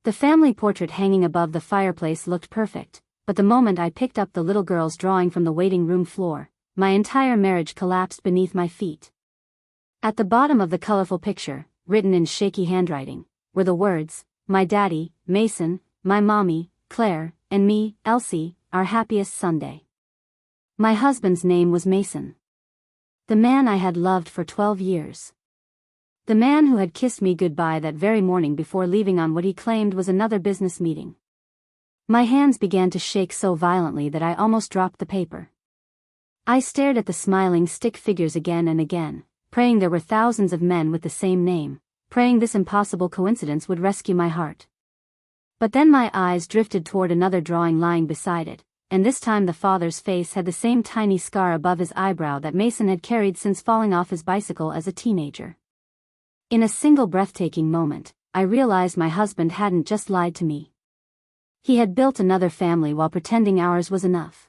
The family portrait hanging above the fireplace looked perfect, but the moment I picked up the little girl's drawing from the waiting room floor, my entire marriage collapsed beneath my feet. At the bottom of the colorful picture, written in shaky handwriting, were the words, "My daddy, Mason, my mommy, Claire, and me, Elsie, our happiest Sunday." My husband's name was Mason. The man I had loved for 12 years. The man who had kissed me goodbye that very morning before leaving on what he claimed was another business meeting. My hands began to shake so violently that I almost dropped the paper. I stared at the smiling stick figures again and again, praying there were thousands of men with the same name, praying this impossible coincidence would rescue my heart. But then my eyes drifted toward another drawing lying beside it, and this time the father's face had the same tiny scar above his eyebrow that Mason had carried since falling off his bicycle as a teenager. In a single breathtaking moment, I realized my husband hadn't just lied to me. He had built another family while pretending ours was enough.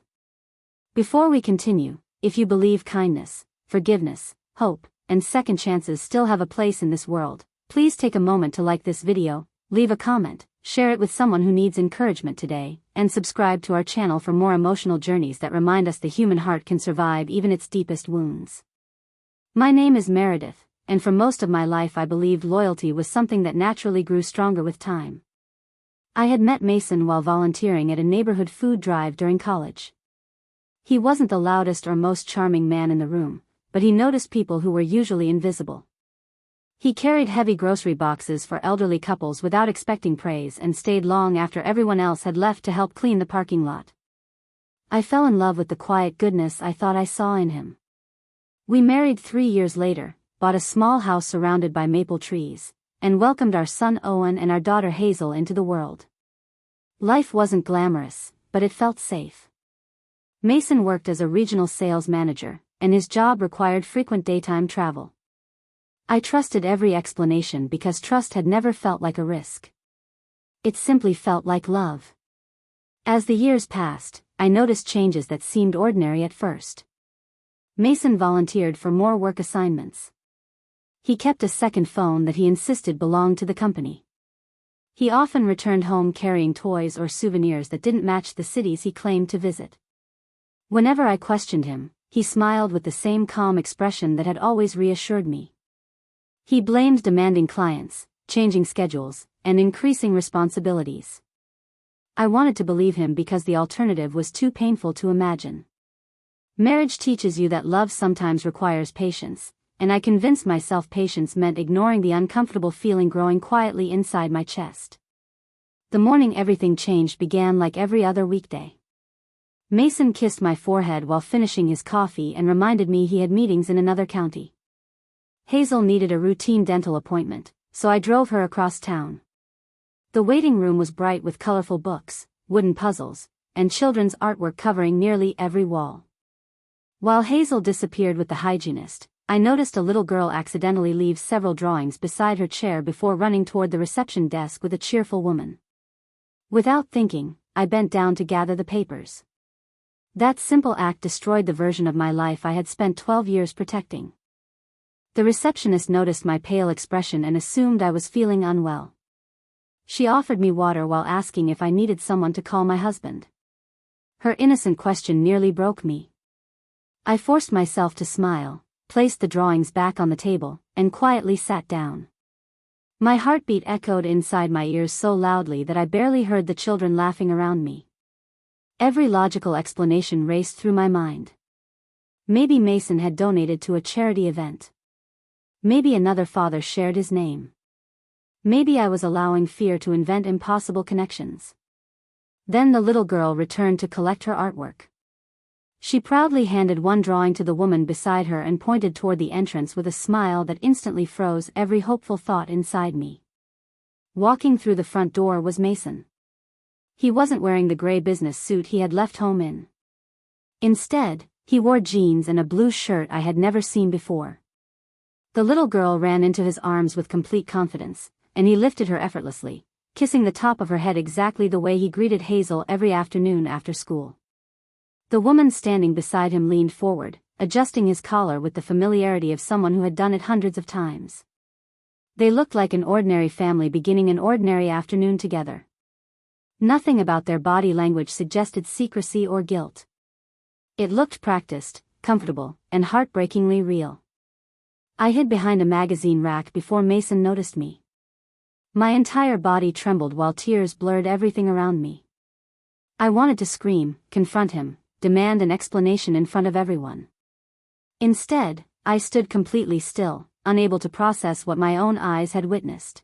Before we continue, if you believe kindness, forgiveness, hope, and second chances still have a place in this world, please take a moment to like this video, leave a comment, share it with someone who needs encouragement today, and subscribe to our channel for more emotional journeys that remind us the human heart can survive even its deepest wounds. My name is Meredith, and for most of my life I believed loyalty was something that naturally grew stronger with time. I had met Mason while volunteering at a neighborhood food drive during college. He wasn't the loudest or most charming man in the room, but he noticed people who were usually invisible. He carried heavy grocery boxes for elderly couples without expecting praise and stayed long after everyone else had left to help clean the parking lot. I fell in love with the quiet goodness I thought I saw in him. We married 3 years later, bought a small house surrounded by maple trees, and welcomed our son Owen and our daughter Hazel into the world. Life wasn't glamorous, but it felt safe. Mason worked as a regional sales manager, and his job required frequent daytime travel. I trusted every explanation because trust had never felt like a risk. It simply felt like love. As the years passed, I noticed changes that seemed ordinary at first. Mason volunteered for more work assignments. He kept a second phone that he insisted belonged to the company. He often returned home carrying toys or souvenirs that didn't match the cities he claimed to visit. Whenever I questioned him, he smiled with the same calm expression that had always reassured me. He blamed demanding clients, changing schedules, and increasing responsibilities. I wanted to believe him because the alternative was too painful to imagine. Marriage teaches you that love sometimes requires patience, and I convinced myself patience meant ignoring the uncomfortable feeling growing quietly inside my chest. The morning everything changed began like every other weekday. Mason kissed my forehead while finishing his coffee and reminded me he had meetings in another county. Hazel needed a routine dental appointment, so I drove her across town. The waiting room was bright with colorful books, wooden puzzles, and children's artwork covering nearly every wall. While Hazel disappeared with the hygienist, I noticed a little girl accidentally leave several drawings beside her chair before running toward the reception desk with a cheerful woman. Without thinking, I bent down to gather the papers. That simple act destroyed the version of my life I had spent 12 years protecting. The receptionist noticed my pale expression and assumed I was feeling unwell. She offered me water while asking if I needed someone to call my husband. Her innocent question nearly broke me. I forced myself to smile, placed the drawings back on the table, and quietly sat down. My heartbeat echoed inside my ears so loudly that I barely heard the children laughing around me. Every logical explanation raced through my mind. Maybe Mason had donated to a charity event. Maybe another father shared his name. Maybe I was allowing fear to invent impossible connections. Then the little girl returned to collect her artwork. She proudly handed one drawing to the woman beside her and pointed toward the entrance with a smile that instantly froze every hopeful thought inside me. Walking through the front door was Mason. He wasn't wearing the gray business suit he had left home in. Instead, he wore jeans and a blue shirt I had never seen before. The little girl ran into his arms with complete confidence, and he lifted her effortlessly, kissing the top of her head exactly the way he greeted Hazel every afternoon after school. The woman standing beside him leaned forward, adjusting his collar with the familiarity of someone who had done it hundreds of times. They looked like an ordinary family beginning an ordinary afternoon together. Nothing about their body language suggested secrecy or guilt. It looked practiced, comfortable, and heartbreakingly real. I hid behind a magazine rack before Mason noticed me. My entire body trembled while tears blurred everything around me. I wanted to scream, confront him, demand an explanation in front of everyone. Instead, I stood completely still, unable to process what my own eyes had witnessed.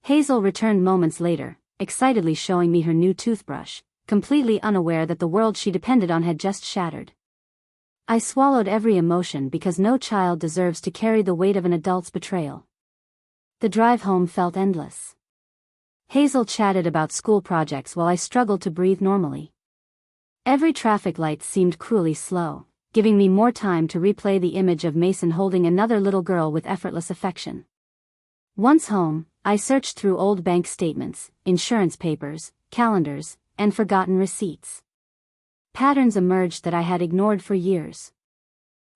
Hazel returned moments later, excitedly showing me her new toothbrush, completely unaware that the world she depended on had just shattered. I swallowed every emotion because no child deserves to carry the weight of an adult's betrayal. The drive home felt endless. Hazel chatted about school projects while I struggled to breathe normally. Every traffic light seemed cruelly slow, giving me more time to replay the image of Mason holding another little girl with effortless affection. Once home, I searched through old bank statements, insurance papers, calendars, and forgotten receipts. Patterns emerged that I had ignored for years.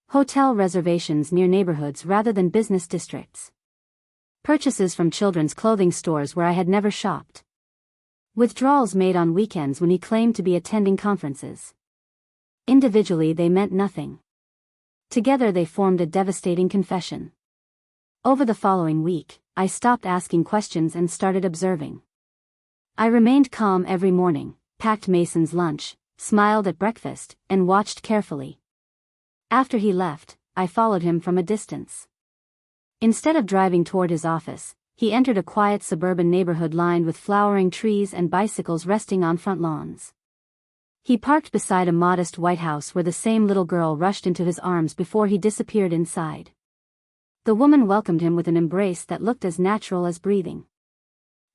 Hotel reservations near neighborhoods rather than business districts. Purchases from children's clothing stores where I had never shopped. Withdrawals made on weekends when he claimed to be attending conferences. Individually they meant nothing. Together they formed a devastating confession. Over the following week, I stopped asking questions and started observing. I remained calm every morning, packed Mason's lunch, smiled at breakfast, and watched carefully. After he left, I followed him from a distance. Instead of driving toward his office, he entered a quiet suburban neighborhood lined with flowering trees and bicycles resting on front lawns. He parked beside a modest white house where the same little girl rushed into his arms before he disappeared inside. The woman welcomed him with an embrace that looked as natural as breathing.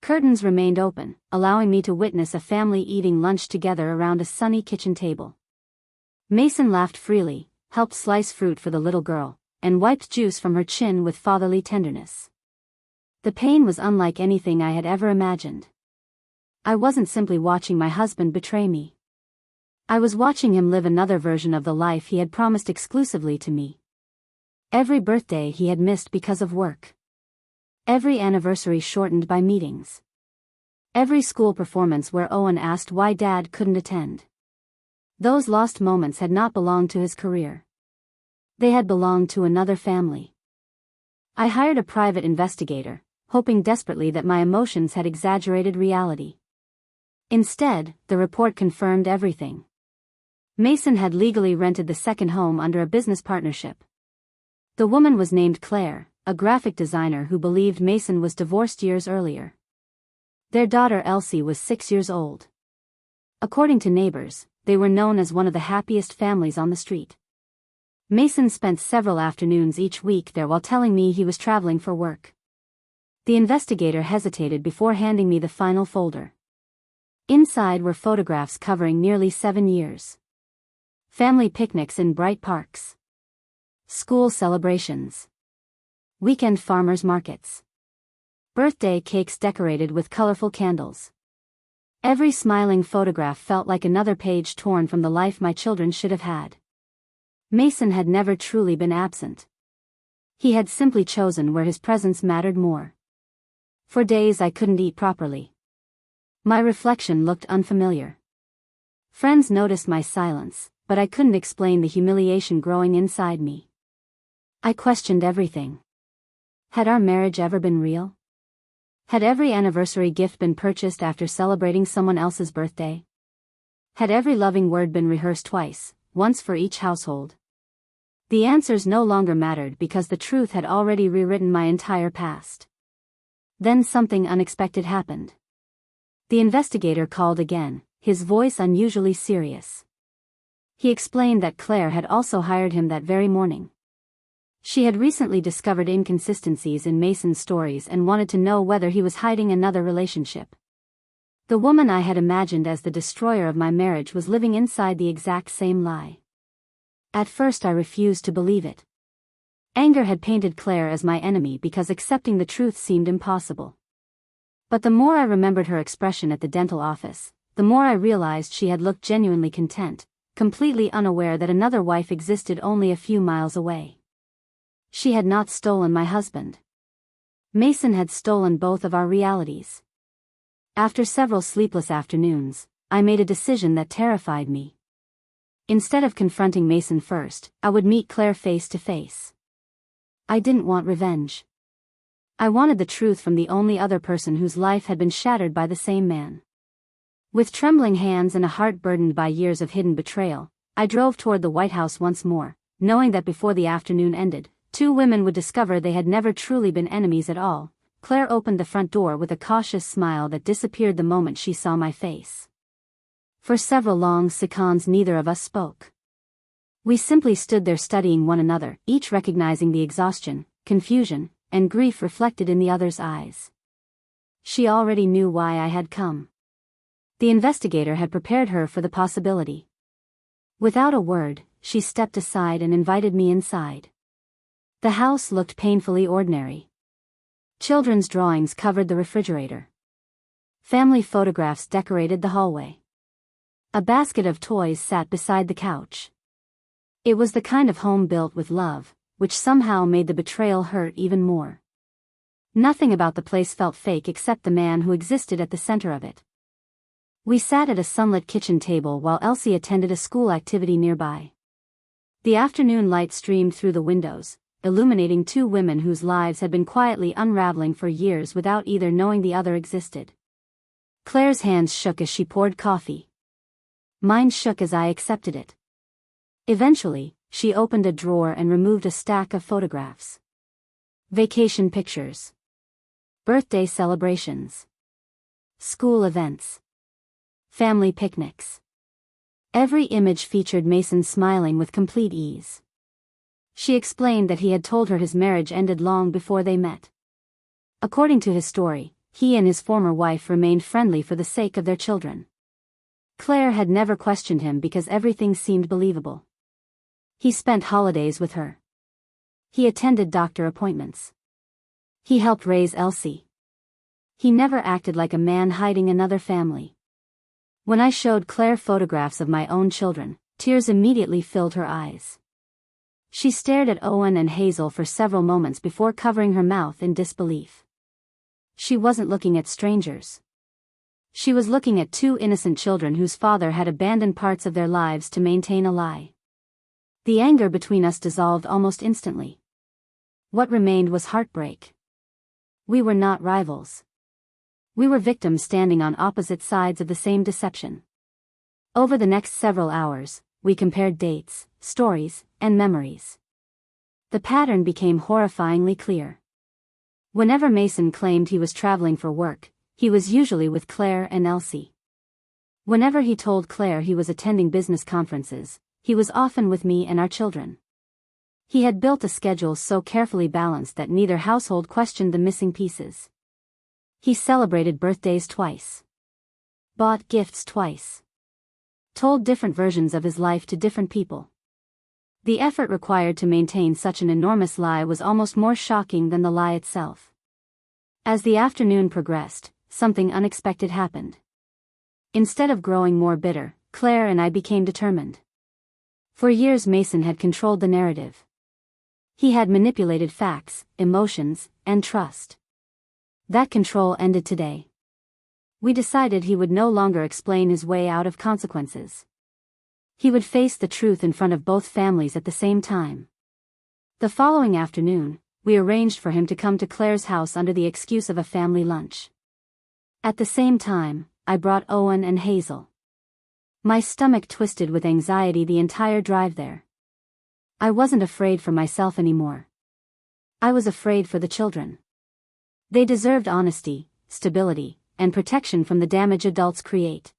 Curtains remained open, allowing me to witness a family eating lunch together around a sunny kitchen table. Mason laughed freely, helped slice fruit for the little girl, and wiped juice from her chin with fatherly tenderness. The pain was unlike anything I had ever imagined. I wasn't simply watching my husband betray me. I was watching him live another version of the life he had promised exclusively to me. Every birthday he had missed because of work. Every anniversary shortened by meetings. Every school performance where Owen asked why Dad couldn't attend. Those lost moments had not belonged to his career. They had belonged to another family. I hired a private investigator, hoping desperately that my emotions had exaggerated reality. Instead, the report confirmed everything. Mason had legally rented the second home under a business partnership. The woman was named Claire, a graphic designer who believed Mason was divorced years earlier. Their daughter Elsie was 6 years old. According to neighbors, they were known as one of the happiest families on the street. Mason spent several afternoons each week there while telling me he was traveling for work. The investigator hesitated before handing me the final folder. Inside were photographs covering nearly 7 years. Family picnics in bright parks. School celebrations. Weekend farmers markets. Birthday cakes decorated with colorful candles. Every smiling photograph felt like another page torn from the life my children should have had. Mason had never truly been absent. He had simply chosen where his presence mattered more. For days I couldn't eat properly. My reflection looked unfamiliar. Friends noticed my silence, but I couldn't explain the humiliation growing inside me. I questioned everything. Had our marriage ever been real? Had every anniversary gift been purchased after celebrating someone else's birthday? Had every loving word been rehearsed twice, once for each household? The answers no longer mattered because the truth had already rewritten my entire past. Then something unexpected happened. The investigator called again, his voice unusually serious. He explained that Claire had also hired him that very morning. She had recently discovered inconsistencies in Mason's stories and wanted to know whether he was hiding another relationship. The woman I had imagined as the destroyer of my marriage was living inside the exact same lie. At first I refused to believe it. Anger had painted Claire as my enemy because accepting the truth seemed impossible. But the more I remembered her expression at the dental office, the more I realized she had looked genuinely content, completely unaware that another wife existed only a few miles away. She had not stolen my husband. Mason had stolen both of our realities. After several sleepless afternoons, I made a decision that terrified me. Instead of confronting Mason first, I would meet Claire face to face. I didn't want revenge. I wanted the truth from the only other person whose life had been shattered by the same man. With trembling hands and a heart burdened by years of hidden betrayal, I drove toward the White House once more, knowing that before the afternoon ended, two women would discover they had never truly been enemies at all. Claire opened the front door with a cautious smile that disappeared the moment she saw my face. For several long seconds neither of us spoke. We simply stood there studying one another, each recognizing the exhaustion, confusion, and grief reflected in the other's eyes. She already knew why I had come. The investigator had prepared her for the possibility. Without a word, she stepped aside and invited me inside. The house looked painfully ordinary. Children's drawings covered the refrigerator. Family photographs decorated the hallway. A basket of toys sat beside the couch. It was the kind of home built with love, which somehow made the betrayal hurt even more. Nothing about the place felt fake except the man who existed at the center of it. We sat at a sunlit kitchen table while Elsie attended a school activity nearby. The afternoon light streamed through the windows, illuminating two women whose lives had been quietly unraveling for years without either knowing the other existed. Claire's hands shook as she poured coffee. Mine shook as I accepted it. Eventually, she opened a drawer and removed a stack of photographs. Vacation pictures. Birthday celebrations. School events. Family picnics. Every image featured Mason smiling with complete ease. She explained that he had told her his marriage ended long before they met. According to his story, he and his former wife remained friendly for the sake of their children. Claire had never questioned him because everything seemed believable. He spent holidays with her. He attended doctor appointments. He helped raise Elsie. He never acted like a man hiding another family. When I showed Claire photographs of my own children, tears immediately filled her eyes. She stared at Owen and Hazel for several moments before covering her mouth in disbelief. She wasn't looking at strangers. She was looking at two innocent children whose father had abandoned parts of their lives to maintain a lie. The anger between us dissolved almost instantly. What remained was heartbreak. We were not rivals. We were victims standing on opposite sides of the same deception. Over the next several hours, we compared dates, stories, and memories. The pattern became horrifyingly clear. Whenever Mason claimed he was traveling for work, he was usually with Claire and Elsie. Whenever he told Claire he was attending business conferences, he was often with me and our children. He had built a schedule so carefully balanced that neither household questioned the missing pieces. He celebrated birthdays twice. Bought gifts twice. Told different versions of his life to different people. The effort required to maintain such an enormous lie was almost more shocking than the lie itself. As the afternoon progressed, something unexpected happened. Instead of growing more bitter, Claire and I became determined. For years Mason had controlled the narrative. He had manipulated facts, emotions, and trust. That control ended today. We decided he would no longer explain his way out of consequences. He would face the truth in front of both families at the same time. The following afternoon, we arranged for him to come to Claire's house under the excuse of a family lunch. At the same time, I brought Owen and Hazel. My stomach twisted with anxiety the entire drive there. I wasn't afraid for myself anymore. I was afraid for the children. They deserved honesty, stability, and protection from the damage adults create.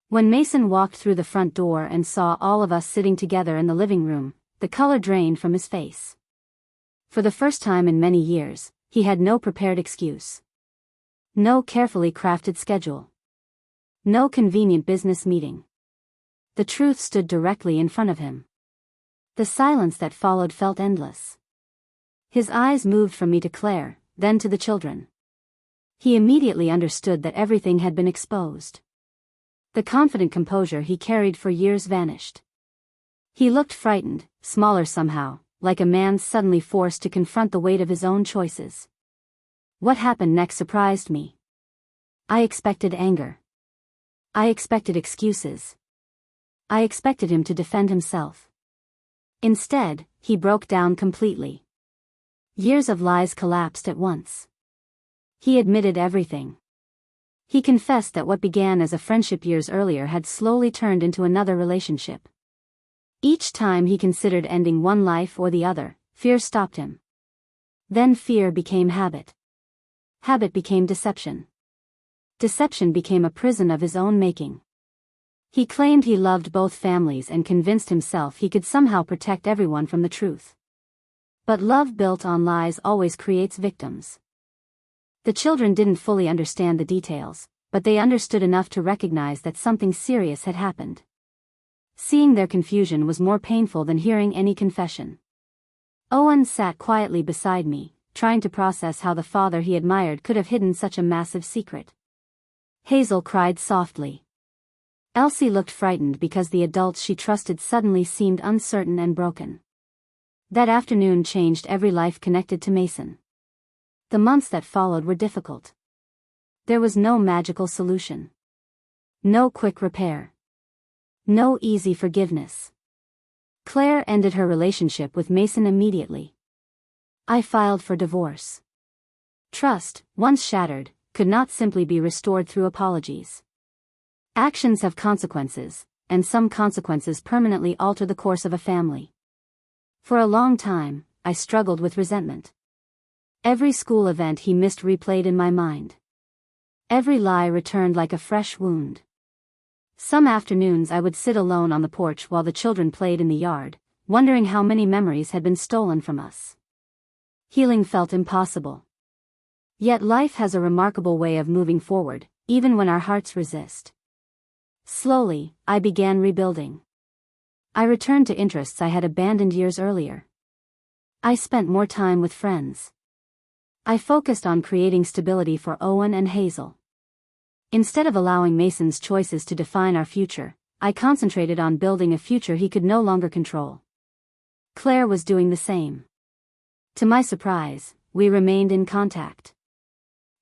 When Mason walked through the front door and saw all of us sitting together in the living room, the color drained from his face. For the first time in many years, he had no prepared excuse. No carefully crafted schedule. No convenient business meeting. The truth stood directly in front of him. The silence that followed felt endless. His eyes moved from me to Claire, then to the children. He immediately understood that everything had been exposed. The confident composure he carried for years vanished. He looked frightened, smaller somehow, like a man suddenly forced to confront the weight of his own choices. What happened next surprised me. I expected anger. I expected excuses. I expected him to defend himself. Instead, he broke down completely. Years of lies collapsed at once. He admitted everything. He confessed that what began as a friendship years earlier had slowly turned into another relationship. Each time he considered ending one life or the other, fear stopped him. Then fear became habit. Habit became deception. Deception became a prison of his own making. He claimed he loved both families and convinced himself he could somehow protect everyone from the truth. But love built on lies always creates victims. The children didn't fully understand the details, but they understood enough to recognize that something serious had happened. Seeing their confusion was more painful than hearing any confession. Owen sat quietly beside me, trying to process how the father he admired could have hidden such a massive secret. Hazel cried softly. Elsie looked frightened because the adults she trusted suddenly seemed uncertain and broken. That afternoon changed every life connected to Mason. The months that followed were difficult. There was no magical solution. No quick repair. No easy forgiveness. Claire ended her relationship with Mason immediately. I filed for divorce. Trust, once shattered, could not simply be restored through apologies. Actions have consequences, and some consequences permanently alter the course of a family. For a long time, I struggled with resentment. Every school event he missed replayed in my mind. Every lie returned like a fresh wound. Some afternoons I would sit alone on the porch while the children played in the yard, wondering how many memories had been stolen from us. Healing felt impossible. Yet life has a remarkable way of moving forward, even when our hearts resist. Slowly, I began rebuilding. I returned to interests I had abandoned years earlier. I spent more time with friends. I focused on creating stability for Owen and Hazel. Instead of allowing Mason's choices to define our future, I concentrated on building a future he could no longer control. Claire was doing the same. To my surprise, we remained in contact.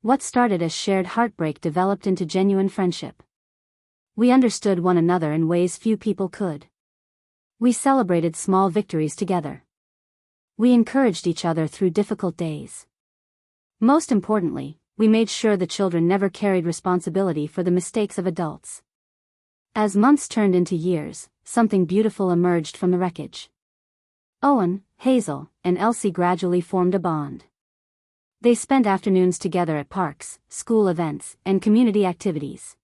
What started as shared heartbreak developed into genuine friendship. We understood one another in ways few people could. We celebrated small victories together. We encouraged each other through difficult days. Most importantly, we made sure the children never carried responsibility for the mistakes of adults. As months turned into years, something beautiful emerged from the wreckage. Owen, Hazel, and Elsie gradually formed a bond. They spent afternoons together at parks, school events, and community activities.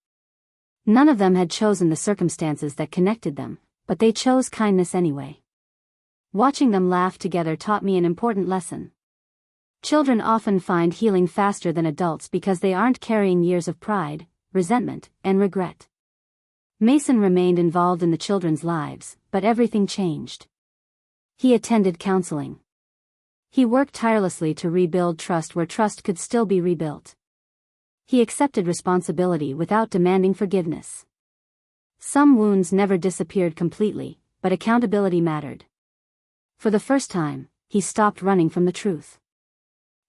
None of them had chosen the circumstances that connected them, but they chose kindness anyway. Watching them laugh together taught me an important lesson. Children often find healing faster than adults because they aren't carrying years of pride, resentment, and regret. Mason remained involved in the children's lives, but everything changed. He attended counseling. He worked tirelessly to rebuild trust where trust could still be rebuilt. He accepted responsibility without demanding forgiveness. Some wounds never disappeared completely, but accountability mattered. For the first time, he stopped running from the truth.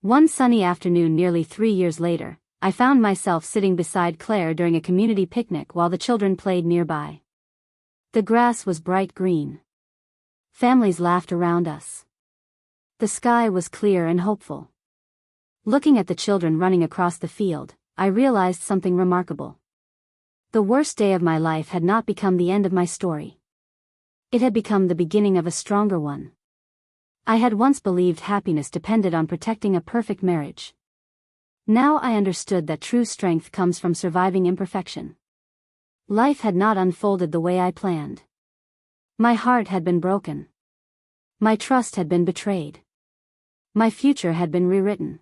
One sunny afternoon nearly 3 years later, I found myself sitting beside Claire during a community picnic while the children played nearby. The grass was bright green. Families laughed around us. The sky was clear and hopeful. Looking at the children running across the field, I realized something remarkable. The worst day of my life had not become the end of my story. It had become the beginning of a stronger one. I had once believed happiness depended on protecting a perfect marriage. Now I understood that true strength comes from surviving imperfection. Life had not unfolded the way I planned. My heart had been broken. My trust had been betrayed. My future had been rewritten.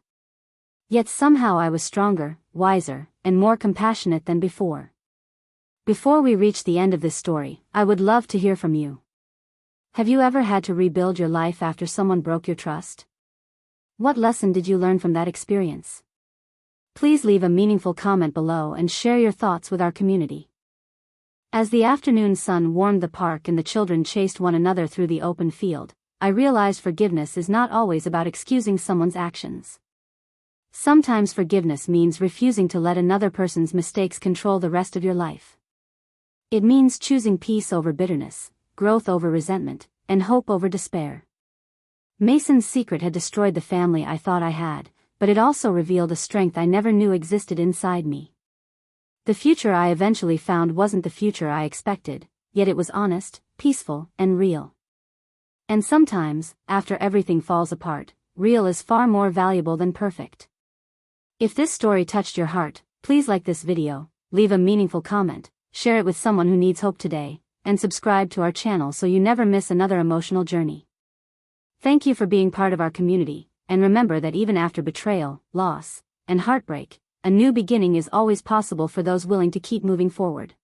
Yet somehow I was stronger, wiser, and more compassionate than before. Before we reach the end of this story, I would love to hear from you. Have you ever had to rebuild your life after someone broke your trust? What lesson did you learn from that experience? Please leave a meaningful comment below and share your thoughts with our community. As the afternoon sun warmed the park and the children chased one another through the open field, I realized forgiveness is not always about excusing someone's actions. Sometimes forgiveness means refusing to let another person's mistakes control the rest of your life. It means choosing peace over bitterness, growth over resentment, and hope over despair. Mason's secret had destroyed the family I thought I had, but it also revealed a strength I never knew existed inside me. The future I eventually found wasn't the future I expected, yet it was honest, peaceful, and real. And sometimes, after everything falls apart, real is far more valuable than perfect. If this story touched your heart, please like this video, leave a meaningful comment, share it with someone who needs hope today, and subscribe to our channel so you never miss another emotional journey. Thank you for being part of our community, and remember that even after betrayal, loss, and heartbreak, a new beginning is always possible for those willing to keep moving forward.